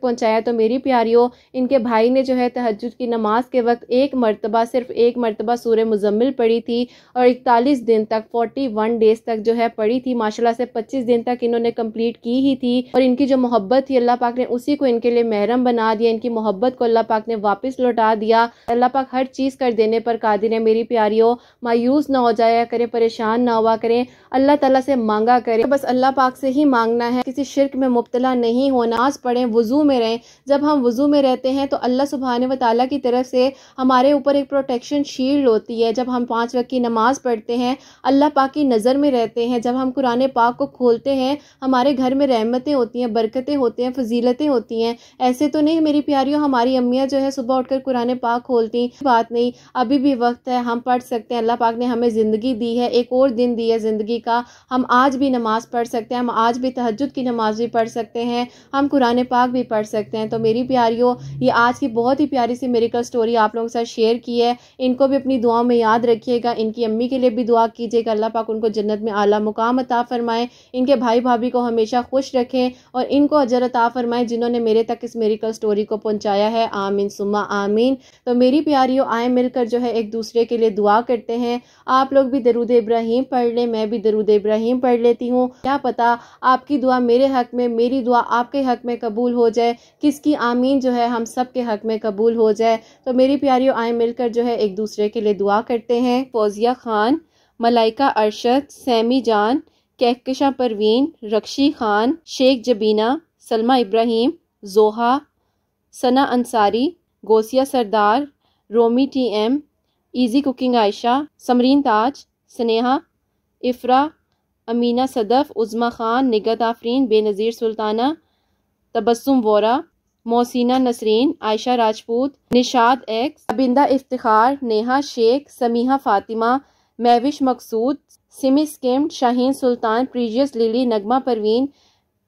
पहुंचाया। तो मेरी प्यारियों, इनके भाई ने जो है तहज्जुद की नमाज के वक्त एक मरतबा, सिर्फ एक मरतबा सूरह मुज़म्मिल पढ़ी थी और 41 दिन तक 41 डेज तक जो है पढ़ी थी। माशाल्लाह से 25 दिन तक इन्होंने कंप्लीट की ही थी और इनकी जो मोहब्बत थी अल्लाह पाक ने उसी को इनके लिए महरम बना दिया। इनकी मोहब्बत को अल्लाह पाक ने वापस लौटा दिया। अल्लाह पाक हर चीज कर देने पर कादिर है। मेरी प्यारियों, मायूस ना हो जाया करें, परेशान ना हुआ करें, अल्लाह ताला से मांगा करें। बस अल्लाह पाक से ही मांगना है, किसी शिर्क में मुब्तला नहीं होना। नमाज पढ़ें, वुजू में रहें। जब हम वुजू में रहते हैं तो अल्लाह सुब्हाने व तआला की तरफ से हमारे ऊपर एक प्रोटेक्शन शील्ड होती है। जब हम 5 वक्त की नमाज पढ़ते हैं अल्लाह पाक की नज़र में रहते हैं। जब हम कुरान पाक को खोलते हैं हमारे घर में रहमतें होती हैं, बरकतें होती हैं, फजीलतें होती हैं। ऐसे तो नहीं मेरी प्यारियों, हमारी अम्मियाँ जो है सुबह उठकर कुरान पाक खोलती, बात नहीं, अभी भी वक्त है, हम पढ़ सकते हैं। अल्लाह पाक ने हमें ज़िंदगी दी है, एक और दिन दी है ज़िंदगी का। हम आज भी नमाज़ पढ़ सकते हैं, हम आज भी तहज्जुद की नमाज भी पढ़ सकते हैं, हम कुरान पाक भी पढ़ सकते हैं। तो मेरी प्यारियों, ये आज की बहुत ही प्यारी सी मेरिकल स्टोरी आप लोगों के साथ शेयर की है। इनको भी अपनी दुआओं में याद रखिएगा। इनकी अम्मी के लिए भी दुआ कीजिएगा, अल्लाह पाक उनको जन्नत में आला मुकाम अता फरमाए। इनके भाई भाभी को हमेशा खुश रखें और इनको अजर अता फरमाए जिन्होंने मेरे तक इस मेरिकल स्टोरी को पहुँचाया है, आमीन सुम्मा आमीन। तो मेरी प्यारियों, आए मिलकर जो है एक दूसरे के लिए दुआ करते हैं। आप लोग भी दरूद इब्राहिम पढ़ लें, मैं भी दरूद इब्राहिम पढ़ लेती हूँ। क्या पता आपकी दुआ मेरे हक में, मेरी दुआ आपके हक में कबूल हो जाए, किसकी आमीन जो है हम सब के हक में कबूल हो जाए। तो मेरी प्यारियों, आए मिलकर जो है एक दूसरे के लिए दुआ करते हैं। फौजिया खान, मलाइका अरशद, सैमी जान, Kahkasha Parveen, रक्षी Khan, Sheikh जबीना, Salma Ibrahim, Zoha, Sana Ansari, Gosia Sardar, Romi TM, easy cooking Ayesha, Samreen Taj, Sneha, Ifra, Amina Sadaf, Uzma Khan, Nigat Afreen, Benazir Sultana, Tabassum Vora, Mohsina Nasreen, Ayesha Rajput, Nishad X, Abinda Iftikhar, Neha Shaikh, Samiha Fatima, Mahvish Maqsood, Simi skimmed, Shaheen Sultan, precious Lily, Nagma Parveen,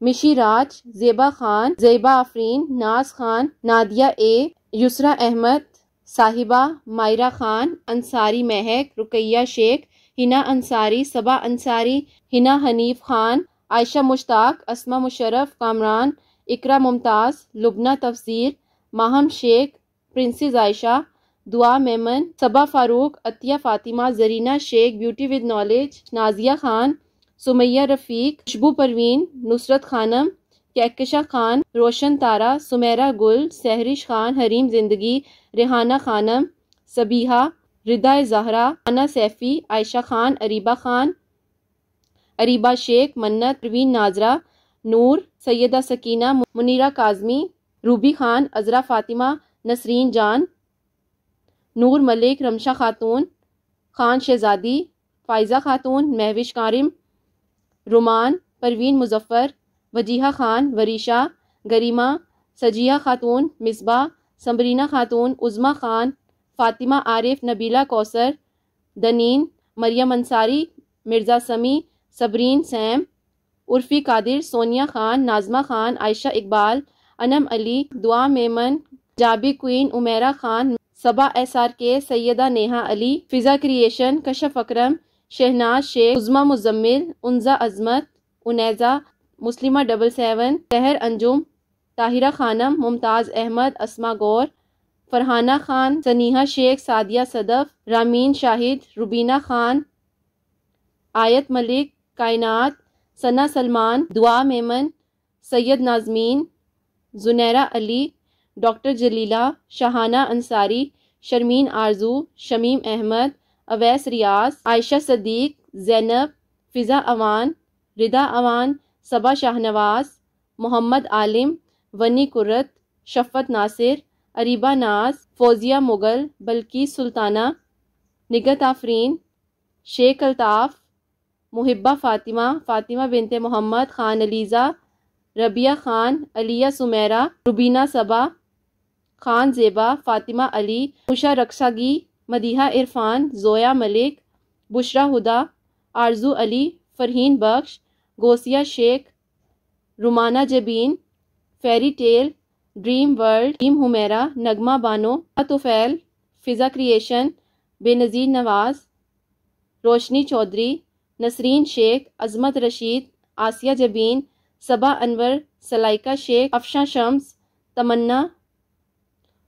Mishi Raj, Zeba Khan, Zeba Afreen, नाज खान, नादिया A, युसरा अहमद, साहिबा, मायरा खान, अंसारी महक, रुकैया शेख, हिना अंसारी, सबा अंसारी, हिना हनीफ खान, आयशा मुश्ताक, अस्मा मुशर्रफ, कामरान, इकरा मुमताज़, लुबना तफसीर, Maham Sheikh, princess Ayesha, Dua Memon, Saba Farooq, Atiya Fatima, Zarina Shaikh, beauty with knowledge, Nazia Khan, Sumaiya Rafiq, Khushboo Parveen, Nusrat Khanam, Kahkasha Khan, Roshan Tara, Sumera Gul, Sehrish Khan, Hareem जिंदगी, रेहाना खानम, सबीहा, रिदा ज़हरा, अना सैफ़ी, आयशा खान, अरीबा खान, अरीबा शेख, मन्नत, परवीन नाजरा, नूर, सैयदा सकीना, मुनीरा काज़मी, रूबी खान, अज़रा फ़ातिमा, नसरीन जान, नूर मलिक, रमशा खातून, खान शहज़ादी, फ़ाइज़ा खातून, महविश कारिम, रुमान, परवीन मुज़फ़्फ़र, वजीहा खान, वरीशा, गरिमा, सजिया खातून, मिसबा, समरीना खातून, उज़मा खान, फ़ातिमा आरिफ, नबीला कौसर, दनीन, मरियम अंसारी, मिर्ज़ा समी, सबरीन सैम, उर्फ़ी कादिर, सोनिया खान, नाज़मा खान, आयशा इकबाल, अनम अली, दुआ मेमन, जाबी क्वीन, उमेरा खान, सबा SRK, सैयदा नेहा अली, फ़िज़ा क्रिएशन, कशफ अकरम, शहनाज शेख, उज़मा मुज़म्मिल, उन्ज़ा अज़मत, उनैज़ा, मुस्लिमा 77, सहर अंजुम, ताहिरा खानम, मुमताज़ अहमद, अस्मा गौर, फरहाना खान, सनीहा शेख, सादिया सदफ, रामीन शाहिद, रुबीना खान, आयत मलिक, कायनात, सना सलमान, दुआ मेमन, सैयद नाजमीन, जुनैरा अली, डॉक्टर जलीला, शहाना अंसारी, शर्मीन आरजू, शमीम अहमद, अवैस रियाज, आयशा सदीक, जैनब, फ़िज़ा अवान, रिदा अवान, सबा शाहनवाज, मोहम्मद आलिम, वनी कुर्रत, शफ़त नासिर, अरीबा नाज, फ़ौजिया मुगल, बल्कीस सुल्ताना, निगत आफरीन, शेख अल्ताफ़, मुहिब्बा फ़ातिमा, फ़ातिमा बिनते मोहम्मद, ख़ान अलीज़ा, रबिया ख़ान, अलिया सुमेरा, रुबीना सबा, Khan Zeba, Fatima Ali, Usha रक्सागी, Madiha Irfan, Zoya Malik, Bushra Huda, Arzoo Ali, Farheen Bakhsh, Gosia Shaikh, Rumana Jabeen, fairy tale, dream world, team Humera, Nagma Bano, Tufail, Fiza creation, Benazir Nawaz, Roshni Chaudhary, Nasreen Shaikh, Azmat Rashid, Asiya Jabeen, Saba Anwar, Salaika Shaikh, Afsha Shams, Tamanna,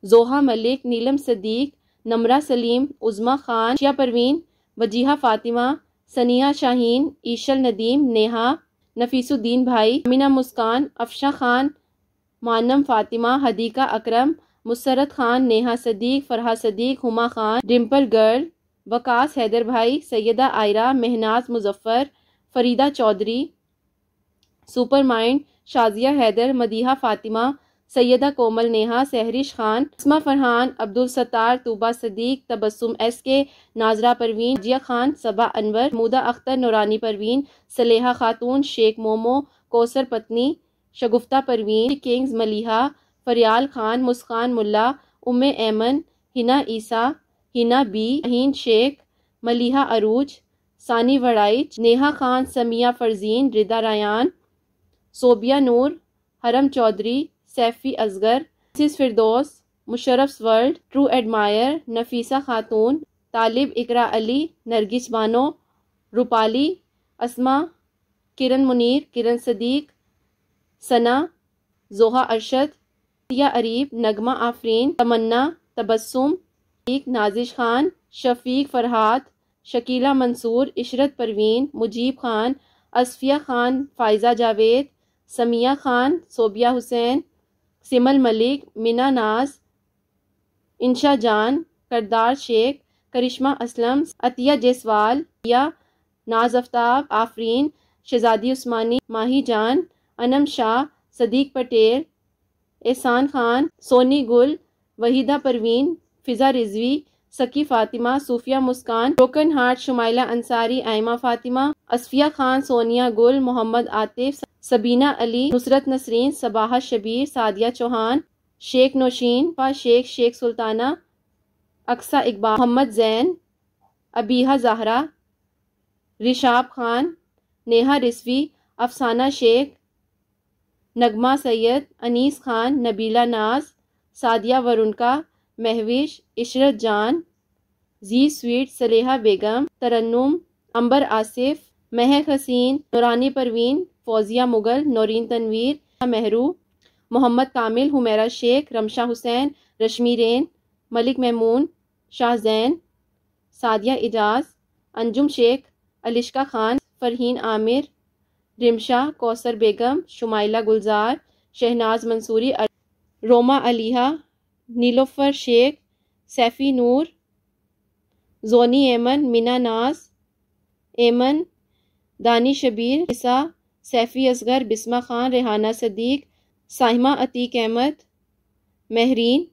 Zoha Malik, नीलम सदीक, नमरा सलीम, उज़मा ख़ान, शिया परवीन, वजीहा फ़ातिमा, सनिया शाहीन, ईशल नदीम, नेहा, नफीसुद्दीन भाई, अमीना मुस्कान, अफ़शा ख़ान, मानम फ़ातिमा, हदीका अकरम, मुसरत ख़ान, नेहा सदीक, फ़रहा सदीक, हुमा ख़ान, डिम्पल गर्ल, वकास हैदर भाई, सैयदा आयरा, महनाज मुज़फ़्फ़र, फ़रीदा चौधरी, सुपर माइंड, शाज़िया हैदर, मदीहा फ़ातिमा, सैयदा कोमल नेहा, सहरिश ख़ान, अस्मा फ़रहान, अब्दुल सत्तार, तूबा सदीक, तबस्सुम SK, नाजरा परवीन, जिया ख़ान, सबा अनवर, मुदा अख्तर, नूरानी परवीन, सलेहा खातून, शेख मोमो, कौसर पत्नी, शगुफ्ता परवीन, किंग्स मलिहा, फरियाल खान, मुस्कान मुल्ला, उम्मे ऐमन, हिना ईसा, हिना बी, अहीन शेख, मलिहा अरूज, सानी वड़ाइच, नेहा खान, समिया फ़रजीन, रिदा Rayan, Sobia Noor, Haram Chaudhary, Saifi Asghar, Mrs Firdaus, Musharraf's world, true admire, Nafisa Khatoon, Talib इकरा अली, नरगिस बानो, रूपाली, अस्मा, किरण मुनीर, किरण सदीक, सना, जोहा अरशद, सिया अरीब, नगमा आफरीन, तमन्ना, तबस्सुम, नाजिश खान, शफ़ीक फ़रहाद, शकीला मंसूर, इशरत परवीन, मुजीब खान, असफिया खान, फ़ायज़ा जावेद, समिया खान, सोबिया हुसैन, सिमल मलिक, मिना नाज, इंशा जान, करदार शेख, करिश्मा असलम, अतिया जयसवाल, या नाज आफ्ताब, आफरीन, शहजादी उस्मानी, माही जान, अनम शाह, सदीक पटेल, एहसान खान, सोनी गुल, वहीदा परवीन, फ़िज़ा रिजवी, सकी फ़ातिमा, सूफिया मुस्कान, ब्रोकन हार्ट, शुमाइला अंसारी, आयमा फ़ातिमा, असफिया खान, सोनिया गुल, मोहम्मद आतिफ, सबीना अली, नुसरत नसरीन, सबाहा शबीर, सादिया चौहान, शेख नौशीन, शेख शेख सुल्ताना, अक्सा इकबाल, मोहम्मद जैन, अबीहा ज़हरा, रिशाब खान, नेहा रिजवी, अफसाना शेख, नगमा सैयद, अनीस खान, नबीला नाज, सादिया वरुणका, महविश, इशरत जान, जी स्वीट, सलेहा बेगम, तरन्नुम, अंबर आसिफ, महक हसीन, नूरानी परवीन, फौजिया मुगल, नौरीन तनवीर, महरू, मोहम्मद कामिल, हुमैरा शेख, रमशा हुसैन, रश्मि रेन, मलिक महमून, शाहजैन, सादिया इजाज़, अंजुम शेख, अलिश्का खान, फ़रहीन आमिर, रिमशा, कौसर बेगम, शुमाइला गुलजार, शहनाज मंसूरी, रोमा अलीहा, नीलोफ़र शेख, सैफ़ी नूर, जोनी एमन, मिना नाज, एमन, दानी शबीर, इसा, सैफ़ी असगर, बिस्मा खान, रेहाना सदीक, साहिमा अतीक अहमद, महरीन,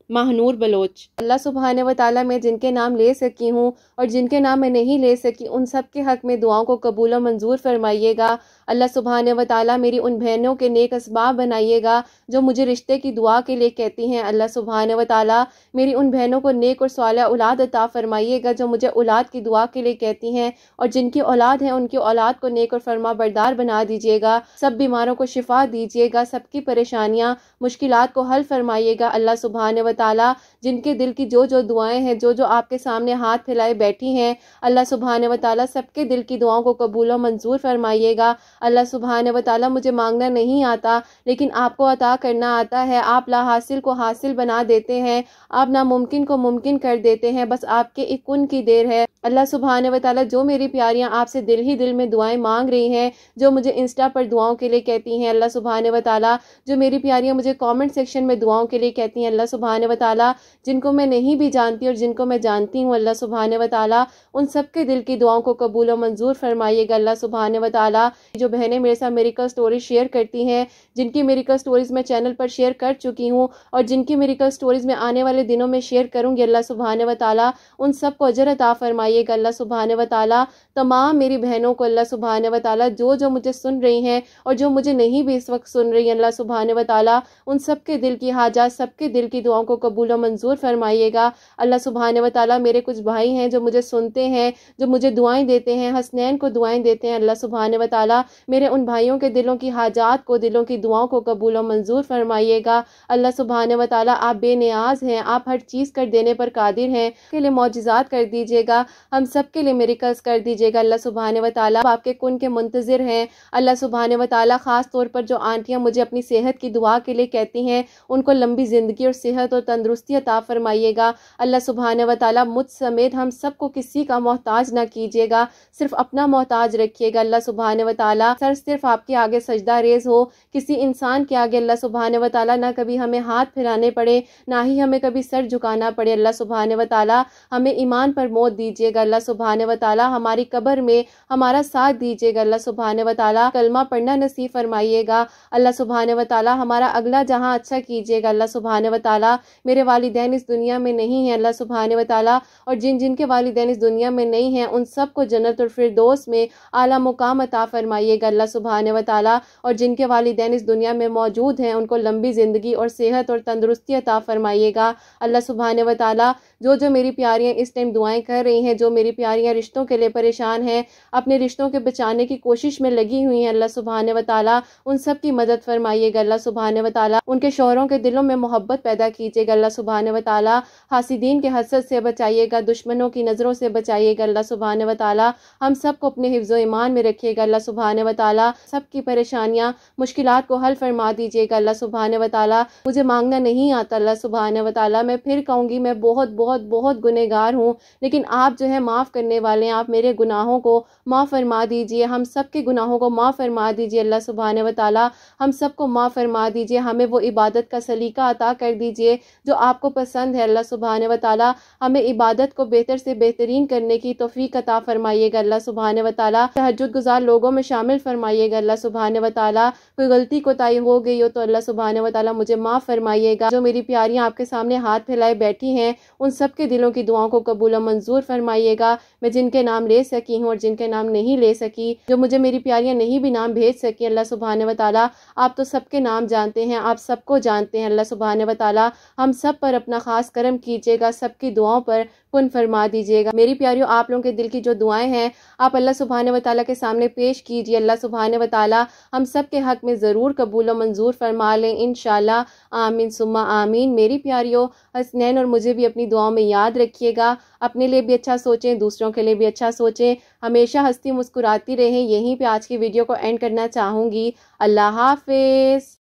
महानूर बलोच। अल्लाह सुब्हाने व तआला मैं जिनके नाम ले सकी हूँ और जिनके नाम मैं नहीं ले सकी, उन सब के हक़ में दुआओं को कबूल व मंजूर फरमाइएगा। अल्लाह सुब्हाने व तआला मेरी उन बहनों के नेक असबाब बनाइएगा जो मुझे रिश्ते की दुआ के लिए कहती हैं। अल्लाह सुब्हाने व तआला मेरी उन बहनों को नेक और सालिह औलाद अता फरमाइएगा जो मुझे औलाद की दुआ के लिए कहती हैं, और जिनकी औलाद है उनकी औलाद को नेक और फरमा बरदार बना दीजिएगा। सब बीमारों को शिफा दीजिएगा, सबकी परेशानियाँ मुश्किलात को हल फरमाइएगा। अल्लाह सुब्हाने व ताला जिनके दिल की जो जो दुआएं हैं, जो जो आपके सामने हाथ फैलाए बैठी हैं, अल्लाह सुब्हान व तआला सबके दिल की दुआओं को कबूल और मंजूर फरमाइएगा। अल्लाह सुब्हान व तआला मुझे मांगना नहीं आता लेकिन आपको अता करना आता है। आप ला हासिल को हासिल बना देते हैं, आप नामुमकिन को मुमकिन कर देते हैं, बस आपके एक कुन की देर है। अल्लाह सुब्हान व तआला जो मेरी प्यारियां आपसे दिल ही दिल में दुआएं मांग रही हैं, जो मुझे इंस्टा पर दुआओं के लिए कहती हैं, अल्लाह सुब्हान व तआला जो मेरी प्यारियां मुझे कमेंट सेक्शन में दुआओं के लिए कहती हैं, अल्लाह सुब्हान व तआला जिनको मैं नहीं भी जानती और जिनको मैं जानती हूँ, अल्लाह सुब्हान व तआला उन सबके दिल की दुआओं को कबूल और मंजूर फरमाइएगा। अल्लाह सुब्हान व तआला जो बहनें मेरे साथ मेरिकल स्टोरीज शेयर करती हैं, जिनकी मेरिकल स्टोरीज मैं चैनल पर शेयर कर चुकी हूँ और जिनकी मेरिकल स्टोरीज में आने वाले दिनों में शेयर करूंगी, अल्लाह सुब्हान व तआला उन सबको अजर अता फरमाइएगा। अल्लाह सुब्हान व तआला तमाम मेरी बहनों को अल्लाह सुब्हान व तआला जो जो मुझे सुन रही हैं और जो मुझे नहीं भी इस वक्त सुन रही हैं, अल्लाह सुब्हान व तआला उन सबके दिल की हाजात, सबके दिल की दुआओं को कबूल और मंजूर फरमाइएगा। अल्लाह सुब्हान व तआला मेरे कुछ भाई हैं जो मुझे सुनते हैं, जो मुझे दुआएं देते हैं, हसनैन को दुआएं देते हैं, अल्लाह सुब्हान व तआला मेरे उन भाइयों के दिलों की हाजात को, दिलों की दुआओं को कबूल और मंजूर फरमाइएगा। अल्लाह सुब्हान व तआला आप बेनियाज हैं, आप हर चीज़ कर देने पर कादिर हैं, के लिए मौजिज़ात कर दीजिएगा, हम सब के लिए मिरेकल्स कर दीजिएगा। अल्लाह सुब्हान व तआला आपके कुन के मुंतज़िर हैं। अल्लाह सुब्हान व तआला ख़ास तौर पर जो आंटियाँ मुझे अपनी सेहत की दुआ के लिए कहती हैं, उनको लंबी ज़िंदगी और सेहत और तंदुरुस्ती अता फरमाइएगा। अल्लाह सुब्हान व तआला मुझ समेत हम सबको किसी का मोहताज ना कीजिएगा, सिर्फ अपना मोहताज रखिएगा। अल्लाह सुब्हान व तआला सर सिर्फ आपके आगे सजदा रेज़ हो, किसी इंसान के आगे अल्लाह सुब्हान व तआला ना कभी हमें हाथ फैलाने पड़े, ना ही हमें कभी सर झुकाना पड़े। अल्लाह सुब्हान व तआला हमें ईमान पर मौत दीजिएगा। अल्लाह सुब्हान व तआला हमारी कब्र में हमारा साथ दीजिएगा। अल्लाह सुब्हान व तआला कलमा पढ़ना नसीब फरमाइएगा। अल्लाह सुब्हान व तआला हमारा अगला जहां अच्छा कीजिएगा। अल्लाह सुब्हान व तआला मेरे वालिदैन इस दुनिया में नहीं हैं, अल्लाह सुब्हान व तआला और जिन जिनके वालिदैन इस दुनिया में नहीं हैं, उन सबको जन्नतुल फिरदौस में आला मुकाम अता फरमाइएगा। अल्लाह सुब्हान व तआला और जिनके वालिदैन इस दुनिया में मौजूद हैं, उनको लंबी ज़िंदगी और सेहत और तंदुरुस्ती अता फरमाइएगा। अल्लाह सुब्हान व तआला जो जो मेरी प्यारियां इस टाइम दुआएं कर रही हैं, जो मेरी प्यारियां रिश्तों के लिए परेशान हैं, अपने रिश्तों के बचाने की कोशिश में लगी हुई हैं, अल्लाह सुब्हान व तआला उन सब की मदद फरमाइएगा। अल्लाह सुब्हान व तआला उनके शौहरों के दिलों में मोहब्बत पैदा कीजिएगा। अल्लाह सुब्हान व तआला हासिदीन के हसद से बचाइएगा, दुश्मनों की नज़रों से बचाइएगा। अल्लाह सुब्हान व तआला हम सबको अपने हिफ्ज़ व ईमान में रखिएगा। अल्लाह सुब्हान व तआला सबकी परेशानियाँ मुश्किलात को हल फरमा दीजिएगा। अल्लाह सुब्हान व तआला मुझे मांगना नहीं आता, अल्लाह सुब्हान व तआला मैं फिर कहूँगी मैं बहुत बहुत बहुत गुनहगार हूँ, लेकिन आप जो है माफ़ करने वाले हैं, आप मेरे गुनाहों को माफ़ फरमा दीजिए, हम सब के गुनाहों को माफ़ फरमा दीजिए। अल्लाह सुब्हान व तआला हम सबको माफ़ फरमा दीजिए, हमें वो इबादत का सलीका अता कर दीजिए जो आपको पसंद है। अल्लाह सुब्हान व तआला हमें इबादत को बेहतर से बेहतरीन करने की तौफीक अता फरमाइएगा। अल्लाह सुब्हान व तआला तहज्जुद गुज़ार लोगों में शामिल फरमाइएगा। अल्लाह सुब्हान व तआला कोई गलती कोताही हो गई हो तो अल्लाह सुब्हान व तआला मुझे माफ़ फरमाइएगा। जो मेरी प्यारियां आपके सामने हाथ फैलाए बैठी हैं, उन सब के दिलों की दुआओं को कबूल और मंजूर फरमाइएगा। मैं जिनके नाम ले सकी हूँ और जिनके नाम नहीं ले सकी, जो मुझे मेरी प्यारियां नहीं भी नाम भेज सकी, अल्लाह सुब्हान व तआला आप तो सबके नाम जानते हैं, आप सबको जानते हैं। अल्लाह सुब्हान व तआला हम सब पर अपना खास करम कीजिएगा, सबकी दुआओं पर कुन फरमा दीजिएगा। मेरी प्यारियों आप लोगों के दिल की जो दुआएं हैं आप अल्लाह सुब्हान व तआला के सामने पेश कीजिए। अल्लाह सुब्हान व तआला हम सब के हक में ज़रूर कबूल और मंजूर फरमा लें इंशाअल्लाह, आमीन सुम्मा आमीन। मेरी प्यारियों हसनैन और मुझे भी अपनी दुआओं में याद रखिएगा, अपने लिए भी अच्छा सोचें, दूसरों के लिए भी अच्छा सोचें, हमेशा हंसती मुस्कुराती रहें। यहीं पे आज की वीडियो को एंड करना चाहूँगी। अल्लाह हाफिज़।